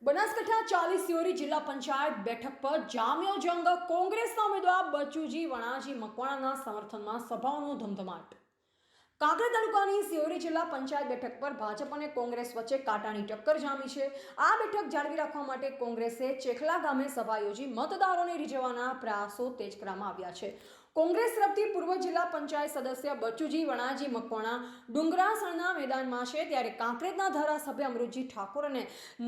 બનાસકાંઠા 40 સિયોરી જિલ્લા પંચાયત બેઠક પર જામ્યો જંગ. કોંગ્રેસના ઉમેદવાર બચુજી વણાજી મકવાણાના સમર્થનમાં સભાઓનો ધમધમાટ. કાંકરેજ તાલુકાની સિયોરી જિલ્લા પંચાયત બેઠક પર ભાજપ અને કોંગ્રેસ વચ્ચે કાંટાની ટક્કર જામી છે. આ બેઠક જાળવી રાખવા માટે કોંગ્રેસે ચેખલા ગામે સભા યોજી મતદારોને રીઝવવાના પ્રયાસો તેજ કરવામાં આવ્યા છે. કોંગ્રેસ તરફથી પૂર્વ જિલ્લા પંચાયત સદસ્ય બચુજી વણાજી મકવાણા ડુંગરાસણના મેદાનમાં છે, ત્યારે કાંકરેજના ધારાસભ્ય અમૃતજી ઠાકોર અને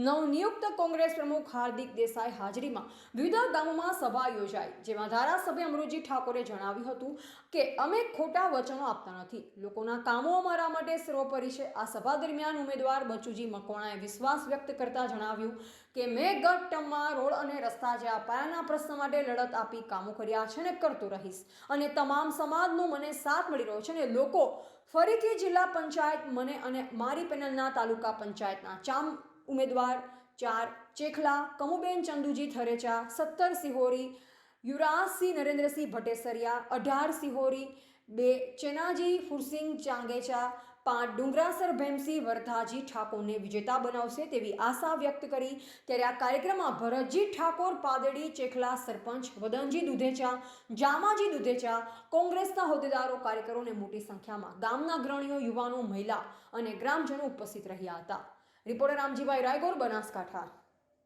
નવનિયુક્ત કોંગ્રેસ પ્રમુખ હાર્દિક દેસાઈ હાજરીમાં વિવિધ ગામોમાં સભા યોજાઈ, જેમાં ધારાસભ્ય અમૃતજી ઠાકોરે જણાવ્યું હતું કે અમે ખોટા વચનો આપતા નથી, લોકોના કામો અમારા માટે સર્વોપરી છે. આ સભા દરમિયાન ઉમેદવાર બચુજી મકવાણાએ વિશ્વાસ વ્યક્ત કરતા જણાવ્યું કે મેં ગત ટર્મમાં રોડ અને રસ્તા જેવા પાયાના પ્રશ્ન માટે લડત આપી કામો કર્યા છે અને કરતો રહીશ, અને તમામ સમાજનો મને સાથ મળી રહ્યો છે અને લોકો ફરીથી જિલ્લા પંચાયત મને અને મારી પેનલના તાલુકા પંચાયતના ચામ ઉમેદવાર 4 ચેખલા કમુબેન ચંદુજી થરેચા, 17 સિહોરી યુવરાજસિંહ નરેન્દ્રસિંહ ભટ્ટેસરિયા, 18 સિહોરી 2 ચેનાજી ફુરસિંગ ચાંગેચા, 5 ડુંગરાસર ભેમસિંહ વરધાજી ઠાકોરને વિજેતા બનાવશે તેવી આશા વ્યક્ત કરી. ત્યારે આ કાર્યક્રમમાં ભરતજી ઠાકોર પાદડી ચેખલા સરપંચ, વદનજી દુધેચા, જામાજી દુધેચા, કોંગ્રેસના હોદ્દેદારો, કાર્યકરો અને મોટી સંખ્યામાં ગામના અગ્રણીઓ, યુવાનો, મહિલા અને ગ્રામજનો ઉપસ્થિત રહ્યા હતા. રિપોર્ટર રામજીભાઈ રાયગોર, બનાસકાંઠા.